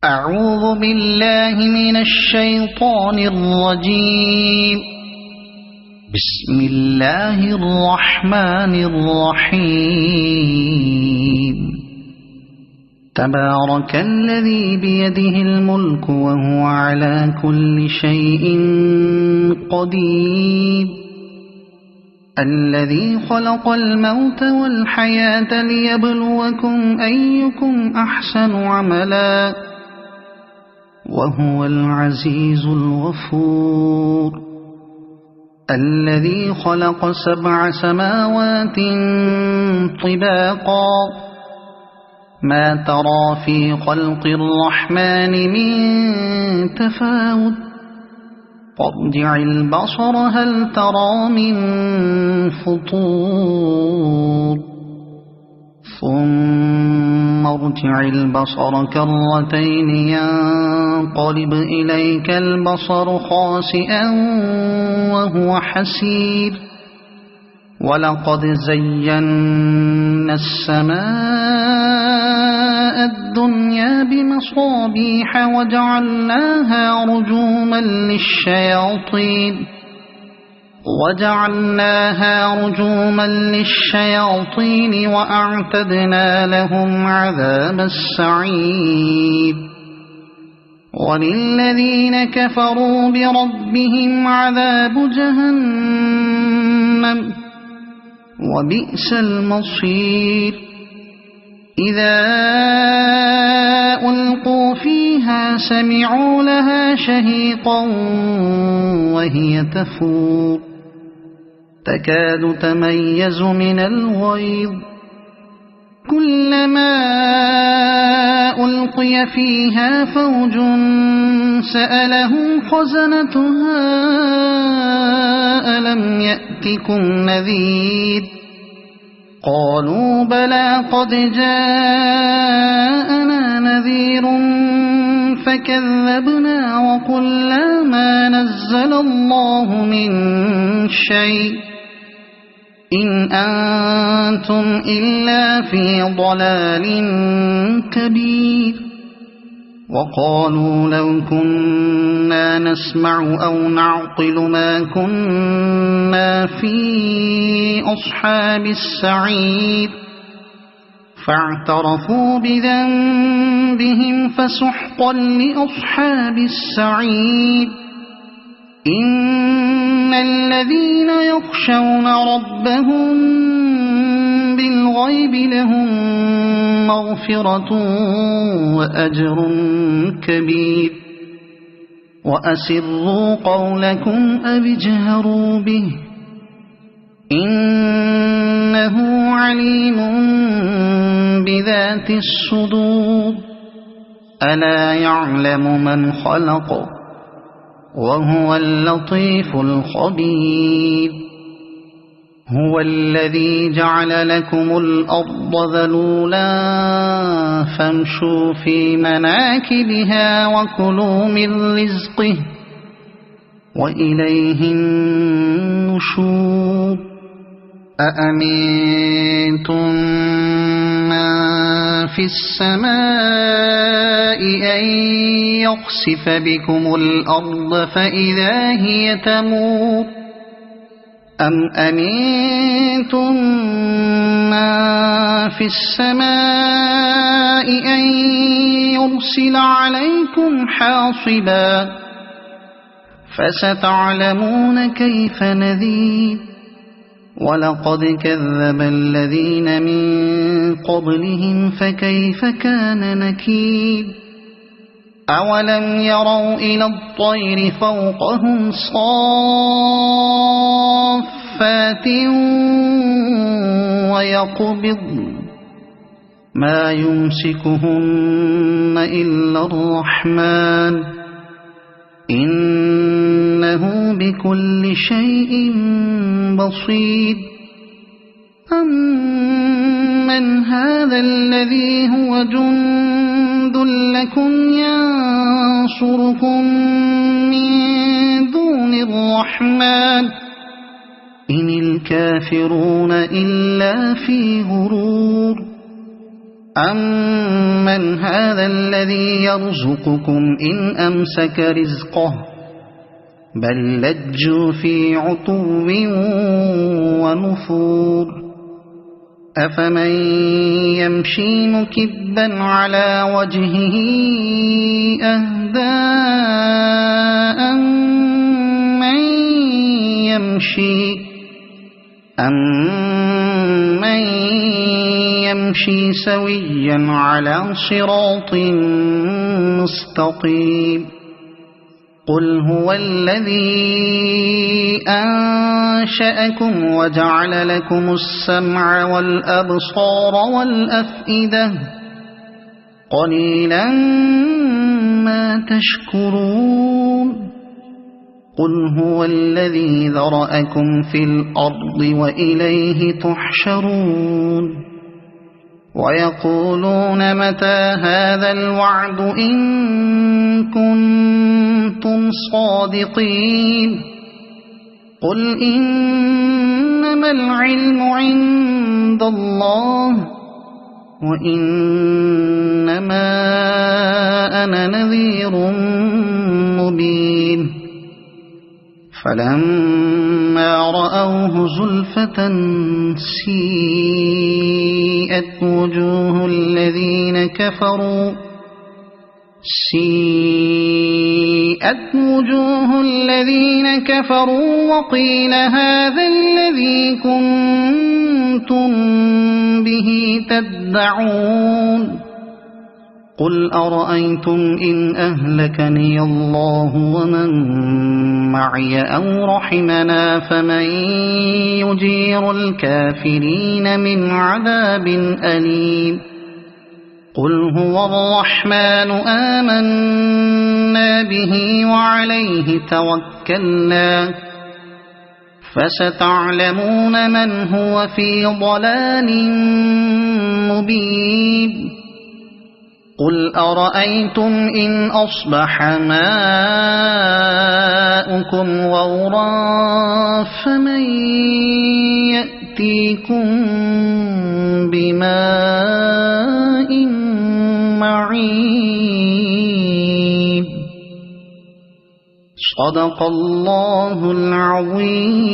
أعوذ بالله من الشيطان الرجيم. بسم الله الرحمن الرحيم. تبارك الذي بيده الملك وهو على كل شيء قدير. الذي خلق الموت والحياة ليبلوكم أيكم أحسن عملا وهو العزيز الغفور. الذي خلق 7 سماوات طباقا ما ترى في خلق الرحمن من تفاوت فارجع البصر هل ترى من فطور ثم ارجع البصر كرتين ينقلب إليك البصر خاسئا وهو حسير. ولقد زينا السماء الدنيا بمصابيح وجعلناها رجوما للشياطين وأعتدنا لهم عذاب السعير. وللذين كفروا بربهم عذاب جهنم وبئس المصير. إذا ألقوا فيها سمعوا لها شهيقا وهي تفور تكاد تميز من الغيظ. كلما ألقي فيها فوج سألهم خزنتها ألم يأتكم نذير قالوا بلى قد جاءنا نذير فكذبنا وقلنا ما نزل الله من شيء إن أنتم إلا في ضلال كبير. وقالوا لو كنا نسمع أو نعقل ما كنا في أصحاب السعير فاعترفوا بذنبهم فسحقا لأصحاب السعير. إن الذين يخشون ربهم بالغيب لهم مغفرة وأجر كبير. وأسروا قولكم أو اجهروا به إنه عليم بذات الصدور. ألا يعلم من خلق وهو اللطيف الخبير. هو الذي جعل لكم الأرض ذلولا فامشوا في مناكبها وكلوا من رزقه وإليه النشور. أأمنتم من في السماء أن يخسف بكم الأرض فإذا هي تمور أم أمنتم من في السماء أن يرسل عليكم حاصبا فستعلمون كيف نذير. ولقد كذب الذين من قبلهم فكيف كان نكير. أولم يروا إلى الطير فوقهم صافات ويقبضن ما يمسكهن إلا الرحمن إنه بكل شيء بصير. أمن هذا الذي هو جند لكم ينصركم من دون الرحمن إن الكافرون إلا في غرور. أَمَّنْ هَذَا الَّذِي يَرْزُقُكُمْ إِنْ أَمْسَكَ رِزْقَهُ بَل لَّجُّوا فِي عُتُوٍّ وَنُفُورٍ أَفَمَن يَمْشِي مُكِبًّا عَلَى وَجْهِهِ أَهْدَىٰ أَمَّن يَمْشِي سَوِيًّا عَلَى صِرَاطٍ مُّسْتَقِيمٍ قُلْ هُوَ الَّذِي أَنشَأَكُمْ وَجَعَلَ لَكُمُ السَّمْعَ وَالْأَبْصَارَ وَالْأَفْئِدَةَ قَلِيلًا مَّا تَشْكُرُونَ قُلْ هُوَ الَّذِي ذَرَأَكُمْ فِي الْأَرْضِ وَإِلَيْهِ تُحْشَرُونَ وَيَقُولُونَ مَتَىٰ هَٰذَا الْوَعْدُ إِن كُنتُمْ صَادِقِينَ قُلْ إِنَّمَا الْعِلْمُ عِندَ اللَّهِ وَإِنَّمَا أَنَا نَذِيرٌ مُّبِينٌ فَلَمَّا رَأَوْهُ زُلْفَةً سِيئَتْ وُجُوهُ الَّذِينَ كَفَرُوا وَقِيلَ هَٰذَا الَّذِي كُنتُم بِهِ تَدَّعُونَ قُلْ أَرَأَيْتُمْ إِنْ أَهْلَكَنِيَ اللَّهُ وَمَن مَّعِيَ أَوْ رَحِمَنَا فَمَن يُجِيرُ الْكَافِرِينَ مِنْ عَذَابٍ أَلِيمٍ قُلْ هُوَ الرَّحْمَٰنُ آمَنَّا بِهِ وَعَلَيْهِ تَوَكَّلْنَا فَسَتَعْلَمُونَ مَنْ هُوَ فِي ضَلَالٍ مُّبِينٍ قُلْ أَرَأَيْتُمْ إِنْ أَصْبَحَ مَاؤُكُمْ غَوْرًا فَمَن يَأْتِيكُم بِمَاءٍ مَّعِينٍ صَدَقَ اللَّهُ الْعَظِيمُ.